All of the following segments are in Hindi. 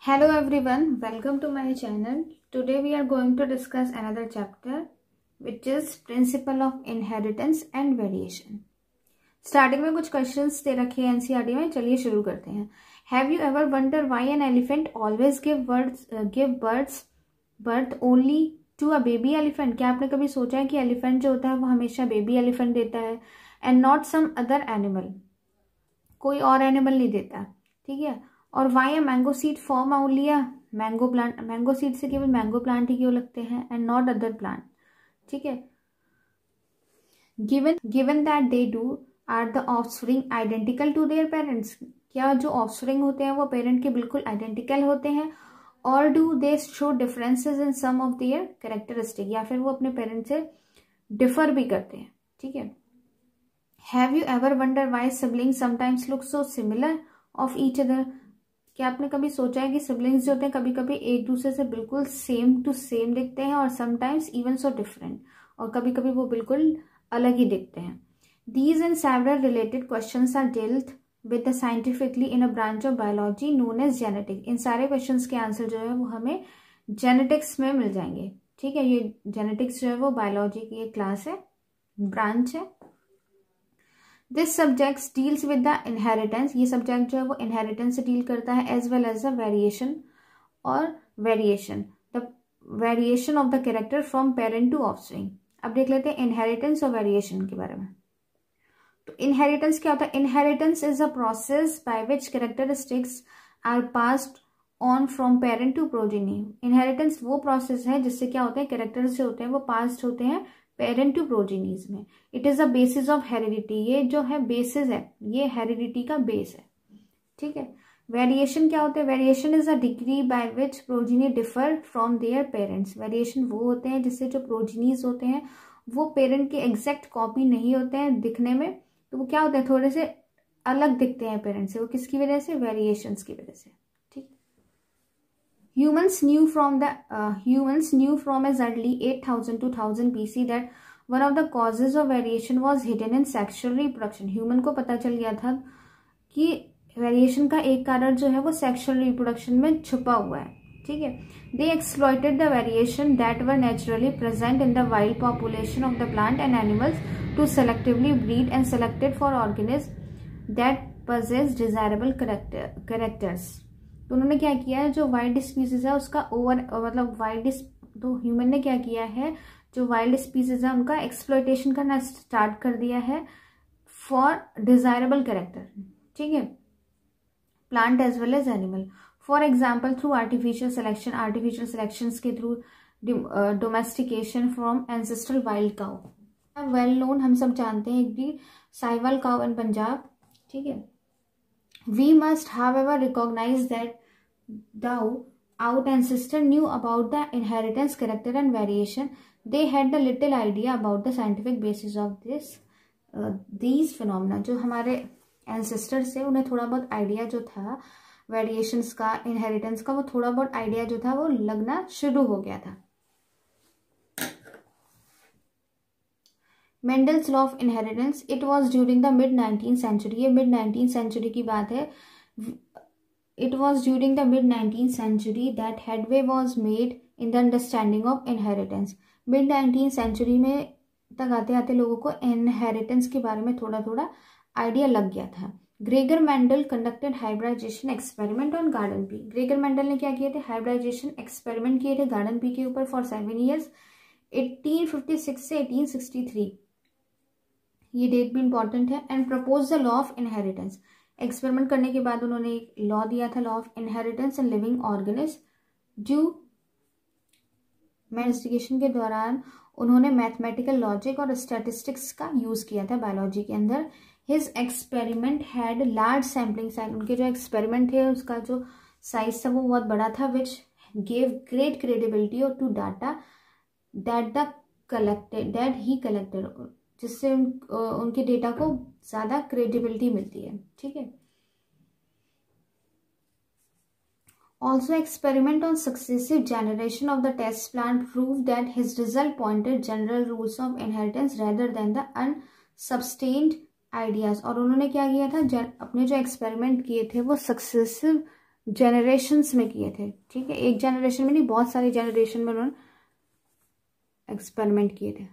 Hello everyone, welcome to my channel. Today we are going to discuss another chapter which is principle of inheritance and variation. Starting में कुछ क्वेश्चंस दे रखे हैं एनसीईआरटी में, चलिए शुरू करते हैं. Have you ever wonder why an elephant always give birth only to a baby elephant? क्या आपने कभी सोचा है कि एलिफेंट जो होता है वो हमेशा बेबी एलिफेंट देता है and not some other animal, कोई और एनिमल नहीं देता, ठीक है. और why a mango seed form only a mango plant, mango seed से केवल मैंगो प्लांट ही क्यों लगते हैं एंड नॉट अदर प्लांट, ठीक है. Given that they do are the offspring identical to their parents, क्या जो ऑफस्प्रिंग होते हैं वो पेरेंट के बिल्कुल आइडेंटिकल होते हैं, और do they show differences in some of their characteristic, या फिर वो अपने पेरेंट्स से डिफर भी करते हैं, ठीक है. Have you ever wonder why siblings sometimes look so similar of each other? क्या आपने कभी सोचा है कि सिबलिंग्स जो होते हैं कभी कभी एक दूसरे से बिल्कुल सेम टू सेम दिखते हैं और समटाइम्स इवन सो डिफरेंट, और कभी कभी वो बिल्कुल अलग ही दिखते हैं. These and several related questions are dealt with the scientifically in a branch of biology known as genetics. इन सारे क्वेश्चंस के आंसर जो है वो हमें जेनेटिक्स में मिल जाएंगे, ठीक है. ये जेनेटिक्स जो है वो बायोलॉजी की एक क्लास है, ब्रांच है. This subject deals with the inheritance, ये सब्जेक्ट जो है वो इनहेरिटेंस से डील करता है, as well as the variation the variation of the character from parent to offspring. अब देख लेते हैं इनहेरिटेंस और वेरिएशन के बारे में. तो इनहेरिटेंस क्या होता है? Inheritance is a process by which characteristics are passed on from parent to progeny. Inheritance वो प्रोसेस है जिससे क्या होता है, कैरेक्टर्स जो होते हैं वो पास्ड होते हैं पेरेंट टू प्रोजेनीज में. It is a basis of heredity, ये जो है बेसिस है, ये हेरिडिटी का बेस है, ठीक है. वेरिएशन क्या होते हैं? Variation is a degree by which progeny differ from their parents. Variation वो होते हैं जिससे जो प्रोजेनीज होते हैं वो पेरेंट के एग्जैक्ट कॉपी नहीं होते हैं दिखने में, तो वो क्या होते हैं, थोड़े से अलग दिखते हैं पेरेंट से. वो किसकी वजह से? वेरिएशंस की वजह से, ठीक. Humans knew from as early 8000 to 1000 BC that one of the causes of variation was hidden in sexual reproduction. Human को पता चल गया था कि वेरिएशन का एक कारण जो है वो सेक्सुअल रिप्रोडक्शन में छुपा हुआ है, ठीक है. They exploited the variation that were naturally present in the wild population of the plant and animals to selectively breed and selected for organisms that possess desirable characters. तो उन्होंने क्या किया है, जो वाइल्ड स्पीसीज है उसका तो ह्यूमन ने क्या किया है, जो वाइल्ड स्पीसीज है उनका एक्सप्लॉयटेशन करना स्टार्ट कर दिया है फॉर डिजायरेबल कैरेक्टर, ठीक है, plant as well as animal. For example through artificial selection के through domestication from ancestral wild cow. Well known, हम सब जानते हैं, एक breed Sahiwal cow in Punjab, ठीक है. We must, however, recognize that though our ancestors knew about the inheritance, character and variation, they had the little idea about the scientific basis of these phenomena. जो हमारे ancestors थे उन्हें थोड़ा बहुत आइडिया जो था वेरिएशंस का, इनहेरिटेंस का, वो थोड़ा बहुत आइडिया जो था वो लगना शुरू हो गया था. Mendel's law of inheritance, it was during the mid 19th century. ये मिड 19th सेंचुरी की बात है. It was during the mid 19th century that headway was made in the understanding of inheritance. Mid 19th century में तक आते आते लोगों को इनहेरिटेंस के बारे में थोड़ा थोड़ा आइडिया लग गया था. Gregor Mendel conducted hybridization experiment on garden pea. Gregor Mendel ने क्या किए थे, हाइब्रिडाइजेशन एक्सपेरिमेंट किए थे गार्डन पी के ऊपर फॉर 7 years, 1856 से 1863. ये डेट भी इंपॉर्टेंट है. And propose the law of inheritance. Experiment करने के बाद उन्होंने एक लॉ दिया था, law of inheritance in living organism. जो इन्वेस्टिगेशन के दौरान उन्होंने मैथमेटिकल लॉजिक और स्टैटिस्टिक्स का यूज किया था बायोलॉजी के अंदर. His experiment had large sampling size. उनके जो एक्सपेरिमेंट थे उसका जो साइज था वो बहुत बड़ा था, which gave great credibility to data that he collected, जिससे उनके डेटा को ज्यादा क्रेडिबिलिटी मिलती है, ठीक है. Also experiment on successive generation of the test plant prove that his result pointed general rules of inheritance rather than the unsubstantiated ideas. और उन्होंने क्या किया था, अपने जो एक्सपेरिमेंट किए थे वो सक्सेसिव जनरेशन्स में किए थे, ठीक है, एक जनरेशन में नहीं, बहुत सारे जनरेशन में उन्होंने एक्सपेरिमेंट किए थे।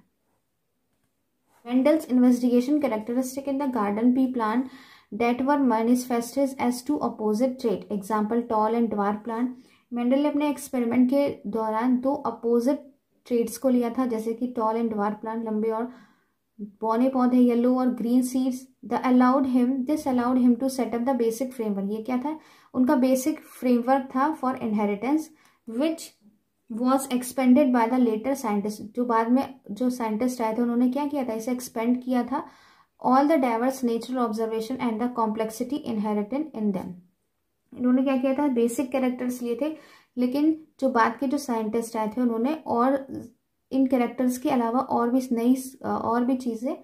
Mendel's investigation characteristic in the garden pea plant that were manifested as two opposite trait, example tall and dwarf plant। Mendel ने अपने एक्सपेरिमेंट के दौरान दो अपोजिट ट्रेट्स को लिया था, जैसे कि टॉल एंड ड्वार्फ प्लांट, लंबे और बौने पौधे, येलो और green seeds. This allowed him to set up the basic framework. ये क्या था? उनका बेसिक फ्रेमवर्क था for inheritance, which was expanded by the later scientist. जो बाद में जो साइंटिस्ट आए थे उन्होंने क्या किया था? इसे एक्सपेंड किया था। All the diverse natural observation and the complexity inherited in them. इन्होंने क्या किया था? बेसिक कैरेक्टर्स लिए थे, लेकिन जो बाद के जो साइंटिस्ट आए थे उन्होंने और इन कैरेक्टर्स के अलावा और भी चीजें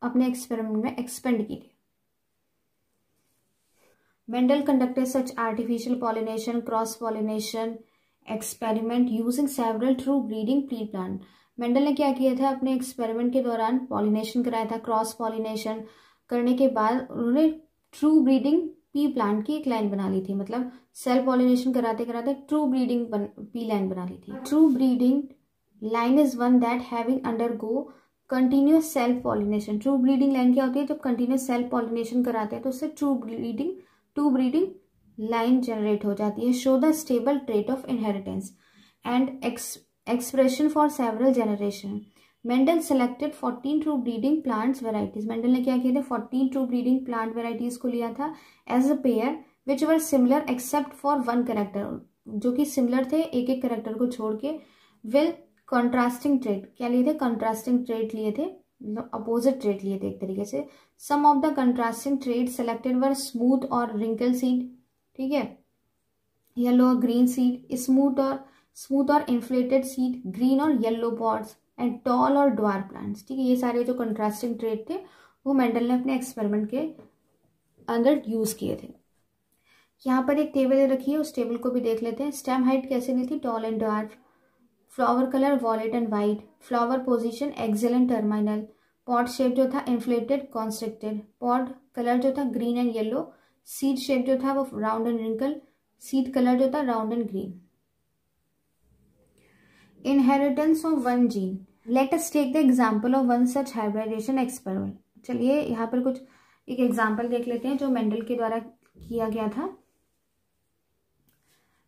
अपने एक्सपेरिमेंट में एक्सपेंड की थी। Mendel conducted such artificial pollination, cross pollination experiment using several true breeding pea plant. Mendel ने क्या किया था? अपने एक्सपेरिमेंट के दौरान पॉलिनेशन कराया था, क्रॉस पॉलिनेशन करने के बाद उन्होंने ट्रू ब्रीडिंग पी प्लांट की एक लाइन बना ली थी। मतलब सेल्फ पॉलिनेशन कराते कराते ट्रू ब्रीडिंग पी लाइन बना ली थी। True breeding line is one that having undergo continuous self pollination. True breeding line क्या होती है? जब कंटिन्यूस सेल्फ पॉलिनेशन कराते हैं तो उससे ट्रू ब्रीडिंग लाइन जनरेट हो जाती है। Show the stable trait of inheritance and expression for several generation. Mendel selected 14 true breeding plants varieties. Mendel ने क्या किया था? 14 ट्रू ब्रीडिंग प्लांट वेराइटीज को लिया था as a pair which were similar except for one character, जो कि सिमिलर थे एक एक कैरेक्टर को छोड़ के। विल कॉन्ट्रास्टिंग ट्रेट क्या लिए थे? कॉन्ट्रास्टिंग ट्रेट लिए थे, अपोजिट ट्रेट लिए थे एक तरीके से। Some of the contrasting trait selected were smooth और रिंकल सीड, ठीक है, येलो और ग्रीन सीड, स्मूथ और इन्फ्लेटेड सीड, ग्रीन और येलो पॉड्स एंड टॉल और ड्वार्फ प्लांट्स, ठीक है। ये सारे जो कंट्रास्टिंग ट्रेट थे वो मेंडल ने अपने एक्सपेरिमेंट के अंदर यूज किए थे। यहाँ पर एक टेबल रखी है, उस टेबल को भी देख लेते हैं। स्टेम हाइट कैसे ली थी? Tall and dwarf. Flower colour violet and white. Flower position axial and terminal. Pod shape जो था इन्फ्लेटेड कॉन्स्ट्रिक्टेड। पॉड कलर जो था green and yellow. Seed shape जो था वो round and wrinkle. Seed colour जो था round and green. Inheritance of one gene. Let us take the example of one such hybridization experiment. चलिए यहाँ पर कुछ एक एग्जांपल देख लेते हैं जो मेंडल के द्वारा किया गया था।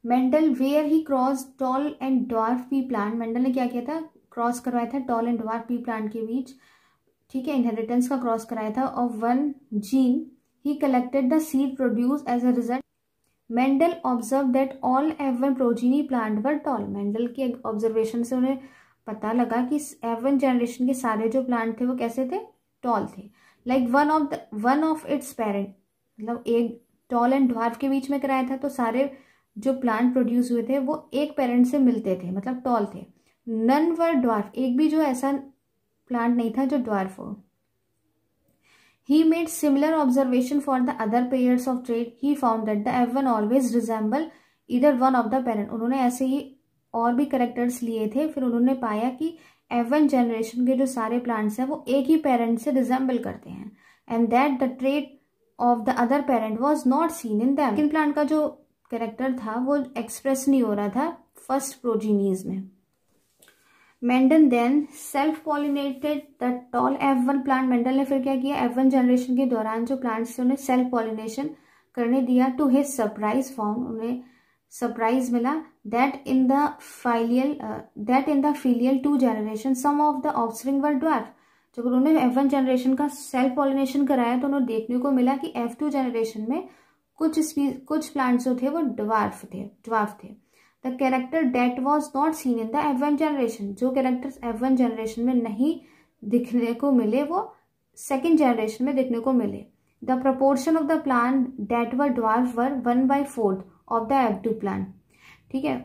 Mendel where he cross tall and dwarf pea plant. Mendel ने क्या किया था? क्रॉस करवाया था tall and dwarf pea plant के बीच, ठीक है, इनहेरिटेंस का क्रॉस कराया था of one gene. He collected the seed produced as a result. Mendel observed that all F1 progeny plant were tall. Mendel के ऑब्जर्वेशन से उन्हें पता लगा कि F1 जनरेशन के सारे जो प्लांट थे वो कैसे थे? टॉल थे। Like one of its parent, मतलब एक टॉल एंड ड्वार्फ के बीच में कराया था तो सारे जो प्लांट प्रोड्यूस हुए थे वो एक पेरेंट से मिलते थे, मतलब टॉल थे। नन वर ड्वार्फ, एक भी जो ऐसा प्लांट नहीं था जो ड्वार्फ हो। He made similar observation for the other pairs of trait. He found that the F1 always resemble either one of the parent. उन्होंने ऐसे ही और भी कैरेक्टर्स लिए थे, फिर उन्होंने पाया कि F1 जनरेशन के जो सारे प्लांट्स हैं वो एक ही पेरेंट से रिजेंबल करते हैं, and that the trait of the other parent was not seen in them. लेकिन प्लांट का जो कैरेक्टर था वो एक्सप्रेस नहीं हो रहा था फर्स्ट प्रोजीनीज में। Mendel then self pollinated the tall F1 plant. Mendel ने फिर क्या किया? F1 जनरेशन के दौरान जो प्लांट्स थे उन्हें सेल्फ पॉलिनेशन करने दिया। टू हिज सरप्राइज फाउंड, उन्हें सरप्राइज मिला that in the filial 2 generation some of the offspring were dwarf. जब उन्होंने F1 जनरेशन का सेल्फ पॉलिनेशन कराया तो उन्हें देखने को मिला कि F2 जनरेशन में कुछ प्लांट्स जो थे वो ड्वार्फ थे। The character that was not seen in the F1 generation, जो कैरेक्टर्स F1 जनरेशन में नहीं दिखने को मिले वो सेकेंड जनरेशन में दिखने को मिले। The proportion of the plant that were dwarf were 1/4 of the F2 plant, ठीक है,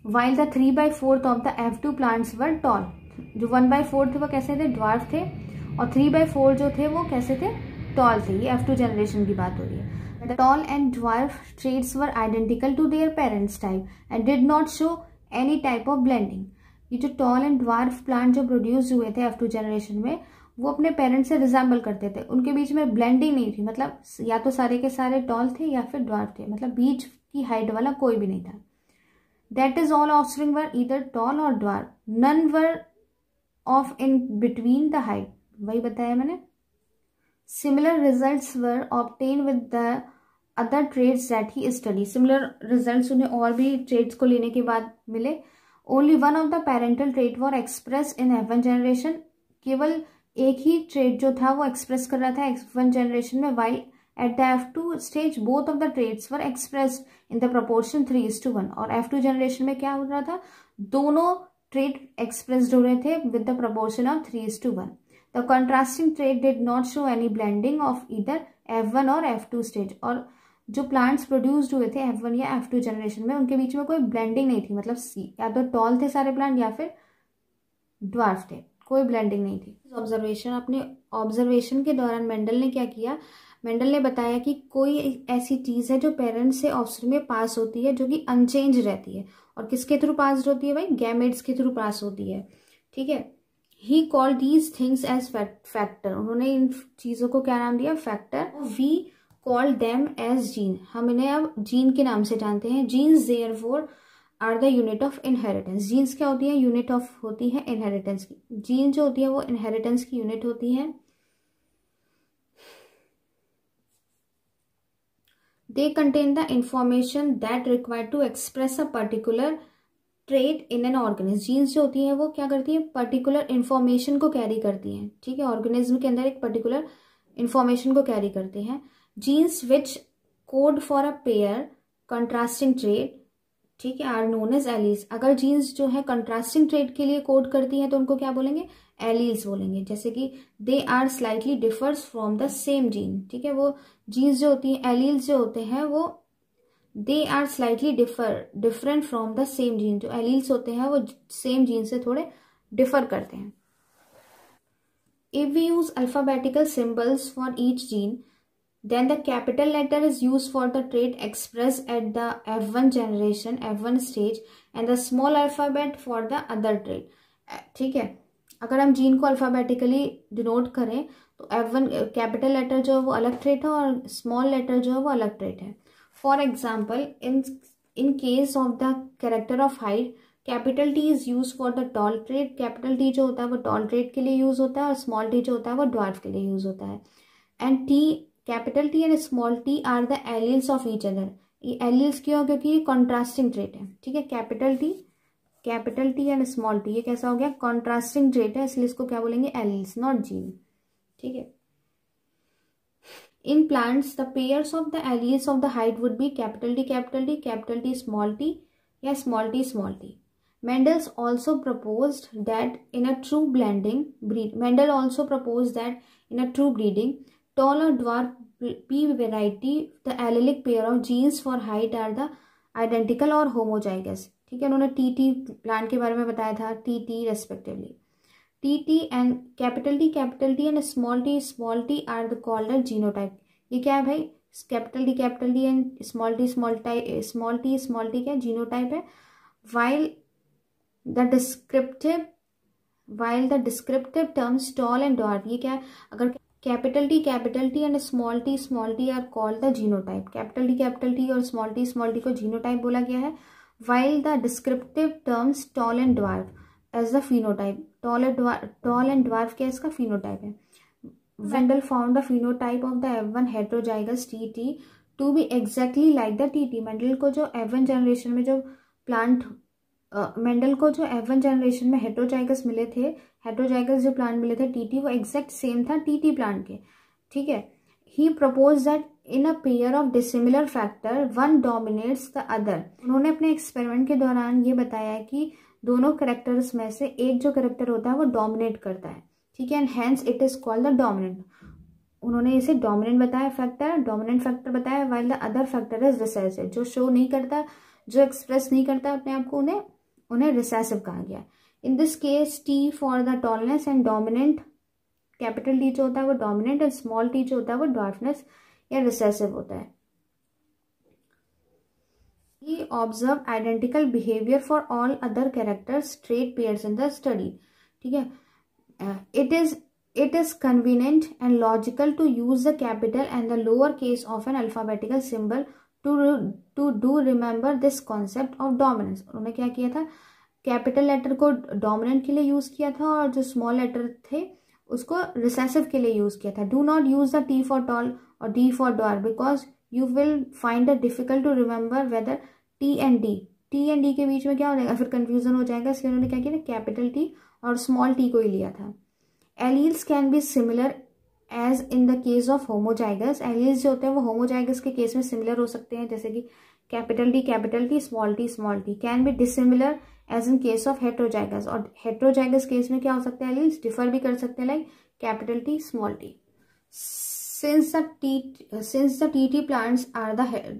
while the 3/4 of the F2 plants were tall. जो 1/4 थे वो कैसे थे? ड्वार्फ थे, और 3/4 जो थे वो कैसे थे? टॉल थे। ये F2 जनरेशन की बात हो रही है। The tall and dwarf traits were identical to their parents type and did not show any type of blending. ये जो tall and dwarf plant जो प्रोड्यूस हुए थे F2 जनरेशन में वो अपने पेरेंट्स से रिजेंबल करते थे, उनके बीच में ब्लेंडिंग नहीं थी, मतलब या तो सारे के सारे टॉल थे या फिर ड्वार्फ थे, मतलब बीच की हाइट वाला कोई भी नहीं था। That is all offspring were either tall और dwarf, none were of in between the height, वही बताया मैंने। Similar results were obtain with the other traits that he study, similar results उन्हें और भी ट्रेड्स को लेने के बाद मिले। Only one of the parental trait were express in F1 generation, केवल एक ही ट्रेट जो था वो एक्सप्रेस कर रहा था F1 जनरेशन में, while at the F2 stage both of the traits were expressed in the proportion 3:1, और F2 जनरेशन में क्या हो रहा था, दोनों ट्रेट एक्सप्रेस्ड हो रहे थे with the proportion of 3:1। The contrasting trait did not show any blending of either F1 और F2 स्टेज, और जो प्लांट्स प्रोड्यूस्ड हुए थे F1 या F2 जनरेशन में उनके बीच में कोई ब्लेंडिंग नहीं थी, मतलब या तो टॉल थे सारे प्लांट या फिर ड्वार्फ थे, कोई ब्लेंडिंग नहीं थी। ऑब्जर्वेशन, अपने ऑब्जर्वेशन के दौरान मेंडल ने क्या किया, मेंडल ने बताया कि कोई ऐसी चीज है जो पेरेंट्स से ऑफस्प्रिंग में पास होती है जो कि अनचेंज रहती है, और किसके थ्रू पास होती है भाई, गैमेट्स के थ्रू पास होती है, ठीक है। He called these things as factor, उन्होंने इन चीजों को क्या नाम दिया, factor. We called them as gene, हम इन्हें अब जीन के नाम से जानते हैं। Genes therefore are the unit of inheritance, genes क्या होती है, यूनिट ऑफ होती है इनहेरिटेंस की, जीन जो होती है वो इनहेरिटेंस की यूनिट होती है। They contain the information that required to express a particular trait in an organism, genes जो होती है वो क्या करती है, पर्टिकुलर इंफॉर्मेशन को कैरी करती हैं, ठीक है, ऑर्गेनिज्म के अंदर एक पर्टिकुलर इंफॉर्मेशन को कैरी करते हैं। Jeans which code for a pair contrasting trait, ठीक है, आर नोन एज एलील्स, अगर जीन्स जो है कंट्रास्टिंग ट्रेट के लिए कोड करती हैं तो उनको क्या बोलेंगे, एलील्स बोलेंगे। जैसे कि they are slightly differs from the same gene, ठीक है, वो जीन्स जो होती हैं, एलील्स जो होते हैं वो they are slightly different from the same gene, जो एलील्स होते हैं वो सेम जीन से थोड़े डिफर करते हैं। If we use alphabetical symbols for each gene, then the capital letter is used for the trait expressed at the F1 generation, F1 stage, and the small alphabet for the other trait, ठीक है। अगर हम जीन को अल्फाबेटिकली डिनोट करें तो F1 कैपिटल लेटर जो है वो अलग ट्रेट है और स्मॉल लेटर जो है वो अलग ट्रेट है। For example, in case of the character of height, capital T is use for the tall trait, capital T जो होता है वो टॉल ट्रेट के लिए यूज होता है और स्मॉल टी जो होता है वो ड्वार्फ के लिए यूज होता है। And T, capital T and small T R the alleles of each other, ये एलील्स क्यों, क्योंकि ये कॉन्ट्रास्टिंग ट्रेट है, ठीक है। Capital T and small T ये कैसा हो गया, कॉन्ट्रास्टिंग ट्रेट है, इसलिए इसको क्या बोलेंगे, एलील्स, नॉट जीन, ठीक है। In plants the pairs of the alleles of the height would be capital T capital T, capital T small T, या small T small T. Mendel also proposed that in a true breeding, tall or dwarf P variety, the allelic pair of genes for height are the identical or homozygous, ठीक है। उन्होंने TT प्लांट के बारे में बताया था, TT respectively. TT and capital T and small t are the called a genotype, ये क्या है भाई, capital T and small t क्या जीनोटाइप है। while the descriptive terms tall and dwarf, ये क्या है, अगर capital T and small T R called the genotype, capital T और स्मॉल टी को जीनोटाइप बोला गया है। while the descriptive terms tall and dwarf as the phenotype, tall and dwarf क्या इसका फिनोटाइप है। Mendel found the phenotype of the F1 heterozygous TT to be exactly like the TT, Mendel को जो F1 जनरेशन में जो प्लांट मेंडल को जो F1 जनरेशन में हेट्रोजाइगस मिले थे, हेट्रोजाइगस जो प्लांट मिले थे TT, वो एग्जैक्ट सेम था TT प्लांट के, ठीक है। He propose that in a pair of dissimilar factor one dominates the other, उन्होंने अपने एक्सपेरिमेंट के दौरान ये बताया कि दोनों कैरेक्टर्स में से एक जो कैरेक्टर होता है वो डोमिनेट करता है, ठीक है, and hence it is called the dominant. उन्होंने इसे डोमिनेंट बताया, डोमिनेंट फैक्टर बताया, while the other factor is recessive, जो शो नहीं करता, जो एक्सप्रेस नहीं करता अपने आप को, उन्हें रिसेसिव कहा गया। In this case T for the tallness and dominant, capital T जो होता है वो डोमिनेंट और स्मॉल टी जो होता है वो ड्वार्फनेस या रिसेसिव होता है। He observed identical behavior for all other characters trait pairs in the study, ठीक है। It is convenient and logical to use the capital and the lower case of an alphabetical symbol to do remember this concept of dominance. उन्होंने क्या किया था, कैपिटल लेटर को डोमिनेंट के लिए यूज किया था और जो स्मॉल लेटर थे उसको रिसेसिव के लिए यूज किया था. Do not use the T for tall और D for dwarf because you will find it difficult to remember whether T and D के बीच में क्या हो जाएगा, फिर कंफ्यूजन हो जाएगा. इसलिए उन्होंने क्या किया था, कैपिटल टी और स्मॉल टी को ही लिया था. Alleles can be similar as in the case of homozygous. Alleles जो होते हैं वो होमोजाइगस के केस में सिमिलर हो सकते हैं, जैसे कि capital T small T. Can be dissimilar as in case of heterozygous. और हेट्रोजाइगस केस में क्या हो सकता है, एलील्स डिफर भी कर सकते हैं, like capital T small T. Since the TT plants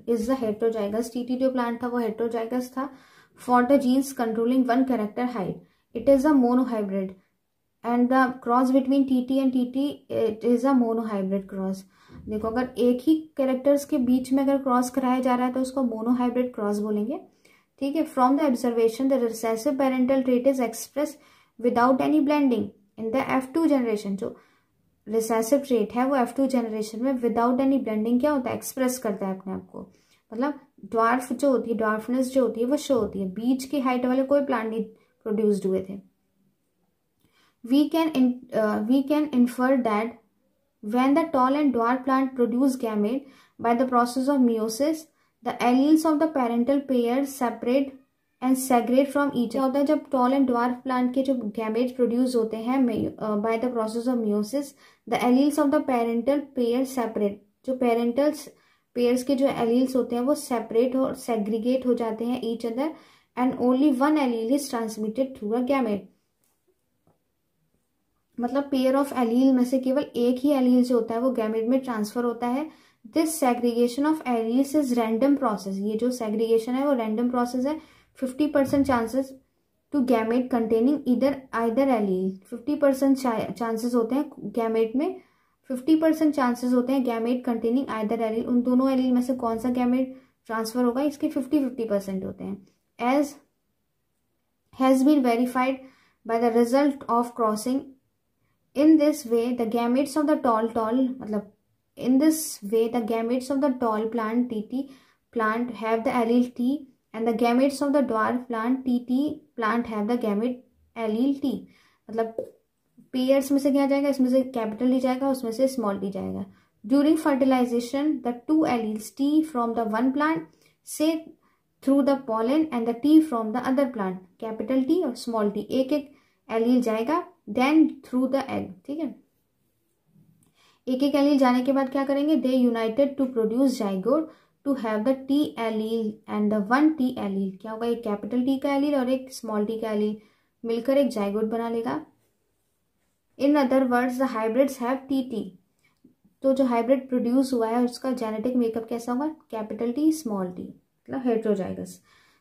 is the heterozygous. TT जो प्लांट था वो हेट्रोजाइगस था. For the genes controlling one character height it is a monohybrid and the cross between TT and TT it is a monohybrid cross. देखो, अगर एक ही कैरेक्टर्स के बीच में अगर क्रॉस कराया जा रहा है तो उसको मोनोहाइब्रिड क्रॉस बोलेंगे. ठीक है. From the observation the recessive parental trait is express without any blending in the F2 generation. जो रिसेसिव ट्रेट है वो F2 जनरेशन में विदाउट एनी ब्लेंडिंग क्या होता है, एक्सप्रेस करता है अपने आप को. मतलब ड्वार्फ जो होती है, ड्वार्फनेस जो होती है वो शो होती है. बीच की हाइट वाले कोई प्लांट नहीं प्रोड्यूस्ड हुए थे. We can infer that when the tall and dwarf plant produce gamete by the process of meiosis, the alleles of the parental pair separate and segregate from each other. होता है जब tall and dwarf plant के जो gametes produce होते हैं by the process of meiosis, the alleles of the parental pair separate. जो parental pairs के जो alleles होते हैं वो separate और segregate हो जाते हैं each other and only one allele is transmitted through a gamete. मतलब पेयर ऑफ एलील में से केवल एक ही एलील जो होता है वो गैमेट में ट्रांसफर होता है. This segregation of alleles is random process. ये जो सेग्रीगेशन है वो रैंडम प्रोसेस है. 50% chances to gamete containing either allele. 50% chances होते हैं गैमेट में, 50% चांसेस होते हैं गैमेट कंटेनिंग आइदर एलील. उन दोनों एलील में से कौन सा गैमेट ट्रांसफर होगा, इसके 50% होते हैं. As has been verified by the result of crossing. In this way, the gametes of the tall plant TT plant have the allele T, and the gametes of the dwarf plant TT plant have the gamete allele T. मतलब पेयर्स में से क्या जाएगा, इसमें से कैपिटल टी जाएगा, उसमें से स्मॉल टी जाएगा. During fertilization the two alleles T from the one plant से through the pollen and the T from the other plant. Capital T और स्मॉल टी एक एक एलील जाएगा देन थ्रू द एग. ठीक है. एक एक एलील जाने के बाद क्या करेंगे, they united to produce zygote to have the T allele and the one T allele. क्या होगा, एक कैपिटल टी का एलील और एक स्मॉल टी का एलील मिलकर एक जाइगोट बना लेगा. In other words the hybrids have T T. तो जो हाइब्रिड प्रोड्यूस हुआ है उसका जेनेटिक मेकअप कैसा होगा, कैपिटल टी स्मॉल टी, मतलब heterozygous.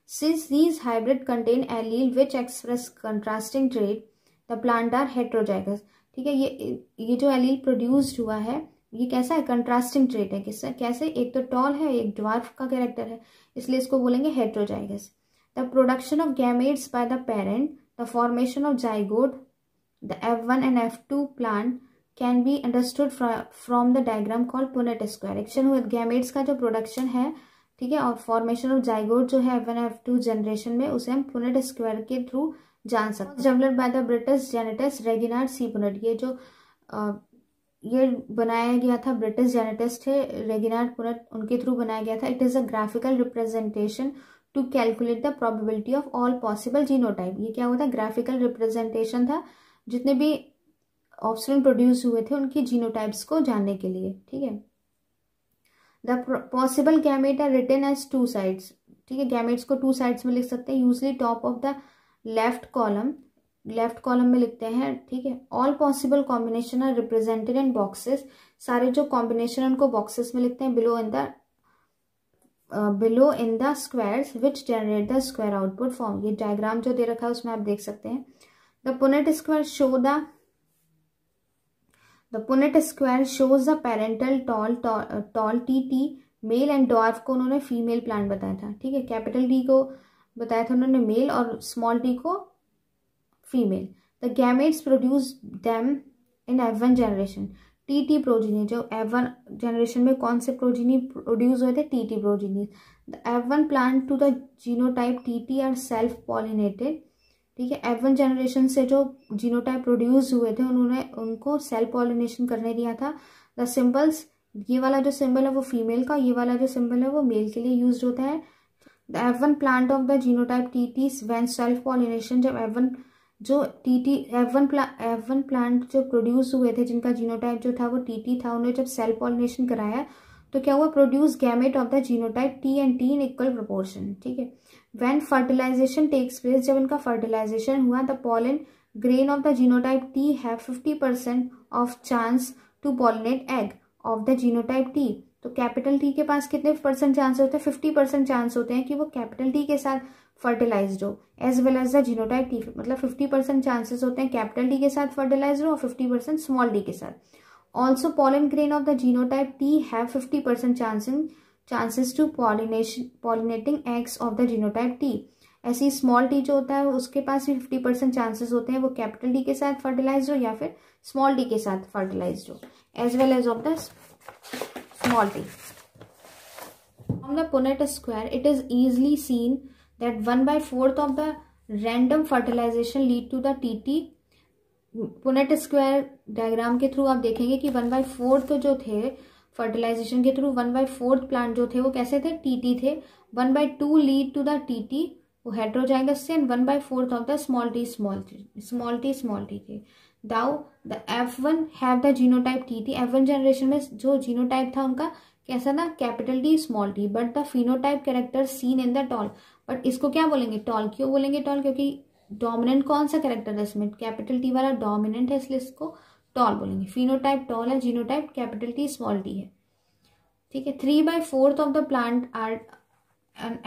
Since these hybrid contain allele which express contrasting trait the plant are heterozygous. ठीक है. ये जो एलील प्रोड्यूस्ड हुआ है ये कैसा है, कंट्रास्टिंग ट्रेट है. किससे, कैसे, एक तो टॉल है एक ड्वार्फ का कैरेक्टर है, इसलिए इसको बोलेंगे heterozygous. The production of gametes by the parent, the formation of zygote, the F1 and F2 plant can be understood from the diagram called Punnett square. Action हुए गैमेट्स का जो प्रोडक्शन है, ठीक है, और फॉर्मेशन ऑफ जाइगोट जो है F1 F2 जनरेशन में, उसे हम पुनेट स्क्वायर के थ्रू जान सकते. Developed by the British geneticist Reginald C Punnett. ये जो ये बनाया गया था ब्रिटिश जेनेटिस्ट थे रेगिनार्ड पुनेट, उनके थ्रू बनाया गया था. It is a graphical representation to calculate the probability of all possible genotype. ये क्या होता है, ग्राफिकल रिप्रेजेंटेशन था जितने भी ऑफस्प्रिंग प्रोड्यूस हुए थे उनकी जीनोटाइप्स को जानने के लिए. ठीक है. The possible gamete are written as two sides. ठीक है. गैमेट्स को टू साइड्स में लिख सकते हैं. Usually top of the left column में लिखते हैं. ठीक है. All possible combination are represented in boxes. सारे जो कॉम्बिनेशन उनको बॉक्सेस में लिखते हैं. Below in the squares which generate the square output form. ये डायग्राम जो दे रखा है उसमें आप देख सकते हैं. The Punnett square shows the parental tall T male and dwarf को उन्होंने फीमेल प्लांट बताया था. ठीक है. कैपिटल टी को बताया था उन्होंने मेल और स्मॉल टी को female. The gametes produce them in F1 generation TT progeny, जो F1 जनरेशन में कौन से प्रोजीनी प्रोड्यूस हुए थे, TT progeny. The F1 plant to the genotype TT are self pollinated, ठीक है। F1 जनरेशन से जो जीनोटाइप प्रोड्यूस हुए थे उन्होंने उनको सेल्फ पॉलिनेशन करने दिया था। द सिंबल्स, ये वाला जो सिंबल है वो फीमेल का, ये वाला जो सिंबल है वो मेल के लिए यूज होता है। The F1 plant of the genotype TT when self pollination, जब F1 जो टीटी F1 प्लांट जो प्रोड्यूस हुए थे जिनका जीनोटाइप जो था वो टीटी था, उन्होंने जब सेल्फ पॉलिनेशन कराया तो क्या हुआ, produce gamete of the genotype T and T in equal proportion, ठीक है। व्हेन फर्टिलाइजेशन टेक्स प्लेस, जब इनका फर्टिलाइजेशन हुआ, the pollen grain of the genotype T have 50% of chance to pollinate egg of the genotype T. तो कैपिटल टी के पास कितने परसेंट चांस होते हैं, 50% चांस होते हैं कि वो कैपिटल टी के साथ फर्टिलाइज्ड हो, as well as the genotype T, मतलब 50% चांसेस होते हैं कैपिटल टी के साथ फर्टिलाइज्ड हो और 50% स्मॉल टी के साथ। Also pollen grain of the genotype T have 50% chances to pollinating eggs of the genotype T. ऐसी स्मॉल टी जो होता है उसके पास भी 50% चांसेस होते हैं वो कैपिटल टी के साथ फर्टिलाइज्ड हो या फिर स्मॉल टी के साथ फर्टिलाइज्ड हो, as well as of the small T. From the Punnett square, it is easily seen that 1/4 of the random fertilization lead to the TT। Punnett square diagram के थ्रू आप देखेंगे कि 1/4 जो थे फर्टिलाइजेशन के थ्रू 1/4 प्लांट जो थे वो कैसे थे, टीटी थे। 1/2 लीड टू द टीटी, वो हेट्रोजाइगस से, and 1/4 of the small T थे। Though the F1 have the genotype TT, F1 generation में जो जीनोटाइप था उनका कैसा था, capital T small T, but the phenotype character seen in the tall. But इसको क्या बोलेंगे, टॉल। क्यों बोलेंगे टॉल, क्योंकि डोमिनेंट कौन सा कैरेक्टर है इसमें, कैपिटल टी वाला डोमिनेंट है, इसलिए इसको टॉल बोलेंगे। फिनोटाइप टॉल है, genotype capital T small T है, ठीक है। 3/4 of the plant are,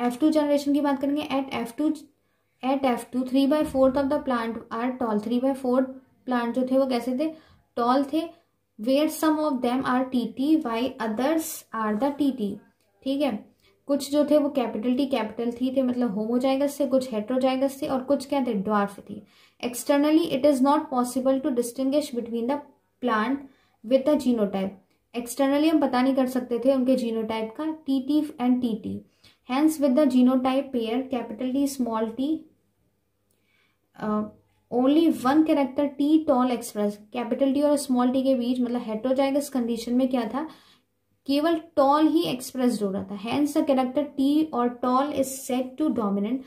F2 generation की बात करेंगे, at F2 3/4 of the plant are tall, 3/4 plant जो थे वो कैसे थे, टॉल थे। Where some of them are TT why others are the TT, ठीक है। कुछ जो थे वो कैपिटल थी थे, मतलब होमोजाइगस थे, कुछ हेट्रोजाइगस थे और कुछ क्या थे, ड्वार्फ थी। Externally it is not possible to distinguish between the plant with the genotype, externally हम पता नहीं कर सकते थे उनके जीनोटाइप का, TT and TT. Hence with the genotype pair capital T small T only one character T tall express, capital T और स्मॉल टी के बीच मतलब हेट्रोजाइगस कंडीशन में क्या था, केवल टॉल ही एक्सप्रेस्ड हो रहा था। हेंस द कैरेक्टर टी और tall is set to dominant,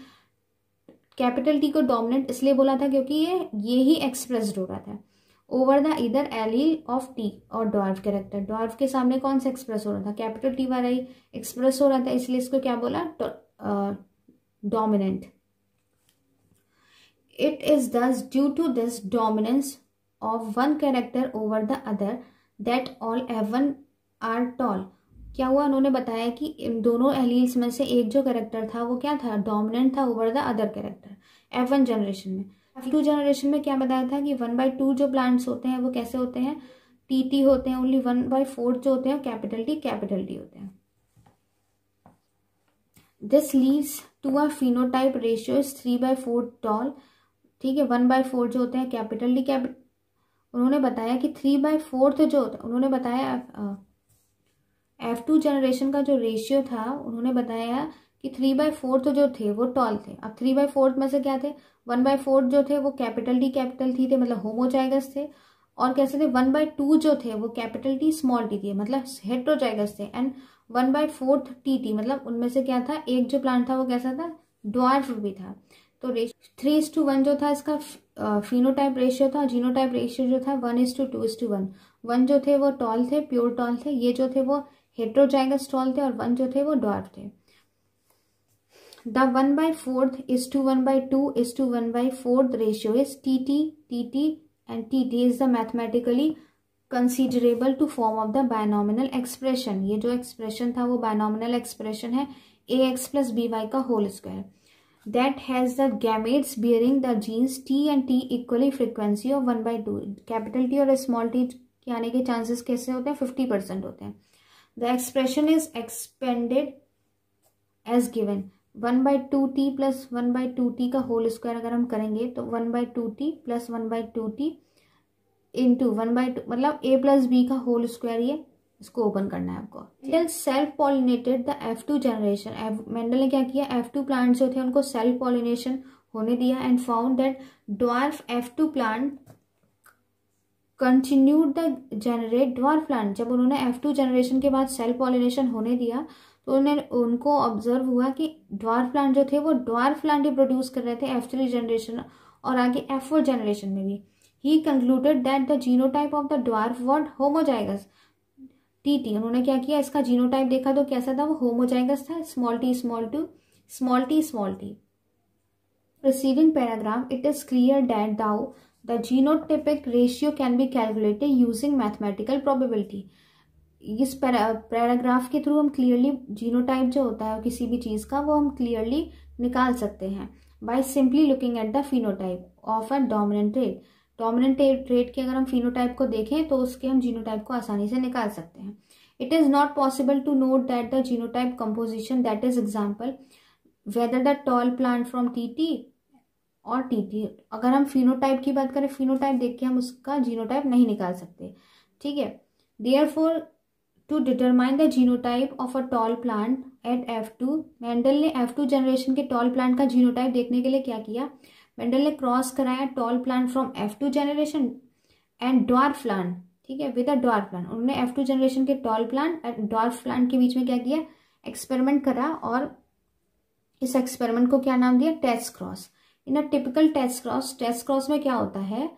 capital T को डोमिनेंट इसलिए बोला था क्योंकि ये ही एक्सप्रेस्ड हो रहा था ओवर द इधर एलील ऑफ टी और ड्वार्फ कैरेक्टर। ड्वार्फ के सामने कौन सा एक्सप्रेस हो रहा था, कैपिटल टी वाला ही एक्सप्रेस हो रहा था, इसलिए इसको क्या बोला, dominant. It is thus due to this dominance of one character over the other that all F1 are tall। क्या हुआ, उन्होंने बताया कि इन दोनों एलील्स में से एक जो कैरेक्टर था वो क्या था, डोमिनेंट था over the other character F1 generation में। F2 जनरेशन में क्या बताया था कि 1/2 जो प्लांट्स होते हैं वो कैसे होते हैं, टीटी होते हैं। ओनली 1/4 जो होते हैं कैपिटल टी होते हैं। This leads to a phenotype ratio is 3/4 tall, ठीक है। 1/4 जो होते हैं कैपिटल टी, उन्होंने बताया कि 3/4 जो होता है, उन्होंने बताया F2 जनरेशन का जो रेशियो था उन्होंने बताया कि 3/4 जो थे वो टॉल थे। अब 3/4 में से क्या थे, 1/4 जो थे वो कैपिटल टी थे, मतलब होमोजाइगस थे, और कैसे थे 1/2 जो थे वो कैपिटल टी स्मॉल टी थे, मतलब हेट्रोजाइगस थे, एंड 1/4 टी मतलब उनमें से क्या था, एक जो प्लांट था वो कैसा था, ड्वार्फ भी था। तो 3:1 जो था इसका फिनोटाइप रेशियो था, जीनोटाइप रेशियो जो था 1:2:1। 1 जो थे वो टॉल थे, प्योर टॉल थे, ये जो थे वो हेट्रोजाइगस टॉल थे, और 1 जो थे वो ड्वार्फ थे। The 1/4 is to 1/2 is to 1/4 ratio is T and T is the mathematically considerable to form of the binomial expression. ये जो एक्सप्रेशन था वो बायनॉमिनल एक्सप्रेशन है ax + by का whole square, that has the gametes bearing the genes T and T equally frequency of 1/2। Capital T और स्मॉल टी के आने के चांसेस कैसे होते हैं, 50% होते हैं। The expression is expanded as given 1/2t + 1/2t का होल स्क्वायर अगर हम करेंगे तो 1/2t + 1/2t इंटू 1/2, मतलब a+b का होल स्क्वायर, ये इसको ओपन करना है आपको। Then self pollinated the F2 generation, Mendel ने क्या किया, F2 प्लांट जो थे उनको सेल्फ पॉलिनेशन होने दिया and found that dwarf F2 plant continued the generate dwarf plant. जब उन्होंने F2 जनरेशन के बाद सेल्फ पॉलिनेशन होने दिया तो उनको ऑब्जर्व हुआ कि ड्वार्फ प्लांट जो थे वो ड्वार्फ प्लांट ही प्रोड्यूस कर रहे थे F3 जनरेशन और आगे F4 जनरेशन में भी। He concluded that the genotype of the dwarf what homozygous TT। उन्होंने क्या किया, इसका जीनोटाइप देखा तो कैसा था, वो होमोजाइगस था, small T small two small T small T. Preceding paragraph, it is clear that though the genotypic ratio can be calculated using mathematical probability. इस पैराग्राफ के थ्रू हम क्लियरली जीनोटाइप जो होता है किसी भी चीज का वो हम क्लियरली निकाल सकते हैं by simply looking at the phenotype of a dominant trait. Dominant trait के अगर हम फिनोटाइप को देखें तो उसके हम जीनोटाइप को आसानी से निकाल सकते हैं। It is not possible to note that the genotype composition, that is example whether the tall plant from TT और TT। अगर हम फिनोटाइप की बात करें, फिनोटाइप देख के हम उसका जीनोटाइप नहीं निकाल सकते, ठीक है। Therefore to determine the genotype of a tall plant at F2, Mendel ने F2 जनरेशन के टॉल प्लांट का जीनोटाइप देखने के लिए क्या किया, मेंडल ने क्रॉस कराया toll plant from F2 generation and dwarf plant, ठीक है, विद अ ड्वार्फ प्लांट। उन्होंने F2 जनरेशन के tall plant and dwarf plant के बीच में क्या किया, एक्सपेरिमेंट करा और इस एक्सपेरिमेंट को क्या नाम दिया, test cross. In a typical test cross में क्या होता है,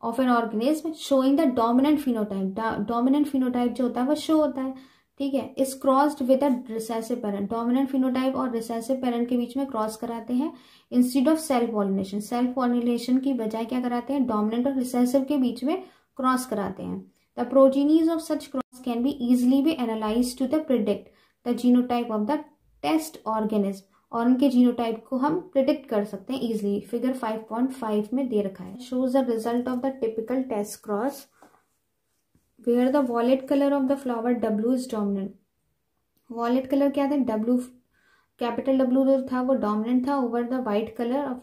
of an organism showing the dominant phenotype, dominant phenotype जो होता है वो शो होता है, ठीक है, इस crossed with a recessive parent. Dominant phenotype और रिसेसिव पेरेंट के बीच में क्रॉस कराते हैं instead of self pollination. Self pollination की बजाय क्या कराते हैं, डोमिनेंट और रिसेसिव के बीच में क्रॉस कराते हैं। The progenies of such cross can be easily be analyse to the predict the genotype of the test organism, और उनके जीनोटाइप को हम प्रिडिक्ट कर सकते हैं इजिली। फिगर 5.5 में दे रखा है। Shows the result of the typical test cross where the violet colour of the flower W is dominant. Violet colour क्या था, W, कैपिटल W जो था वो डोमिनेंट था over the white colour of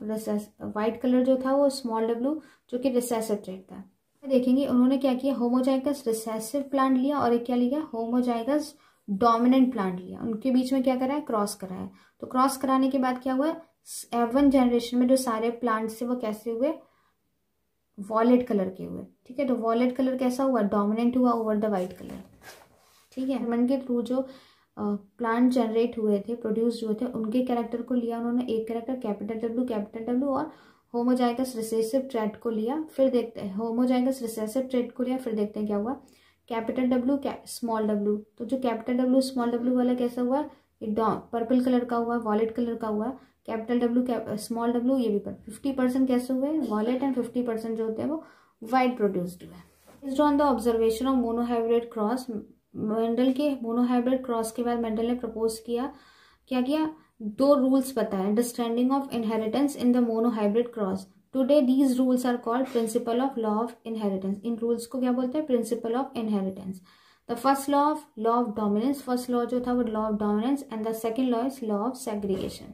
white colour जो था वो स्मॉल w जो कि रिसेसिव ट्रेट था। देखेंगे उन्होंने क्या किया, होमोजाइगस रिसेसिव प्लांट लिया और एक क्या लिया, होमोजाइगस डोमिनेंट प्लांट लिया, उनके बीच में क्या करा है, क्रॉस करा है। तो क्रॉस कराने के बाद क्या हुआ, F1 जनरेशन में जो सारे प्लांट्स थे वो कैसे हुए, वॉलेट कलर के हुए, ठीक है। तो वॉलेट कलर कैसा हुआ, डोमिनेंट हुआ ओवर द वाइट कलर, ठीक है। मन के थ्रू जो प्लांट जनरेट हुए थे, प्रोड्यूस हुए थे, उनके कैरेक्टर को लिया उन्होंने, एक कैरेक्टर कैपिटल W और होमोजाइगस रिसेसिव ट्रेट को लिया। फिर देखते हैं होमोजाइगस रिसेसिव ट्रेट को लिया, फिर देखते हैं क्या हुआ, कैपिटल W स्मॉल w। तो जो कैपिटल W स्मॉल w वाला कैसा हुआ, ये पर्पल कलर का हुआ, वॉलेट कलर का हुआ। कैपिटल W स्मॉल w ये भी 50% कैसे हुए, वॉलेट, एंड 50% जो होते हैं वो वाइट प्रोड्यूस्ड हुए। Based on the observation of monohybrid cross, Mendel के मोनोहाइब्रिड क्रॉस के बाद मेंडल ने प्रपोज किया, क्या किया, 2 रूल्स बताए, understanding of inheritance in the monohybrid cross. Today these rules are called principle of law of inheritance. इन रूल्स को क्या बोलते हैं, principle of inheritance. The first law of dominance, first law जो था वो law of dominance, and the second law is law of segregation.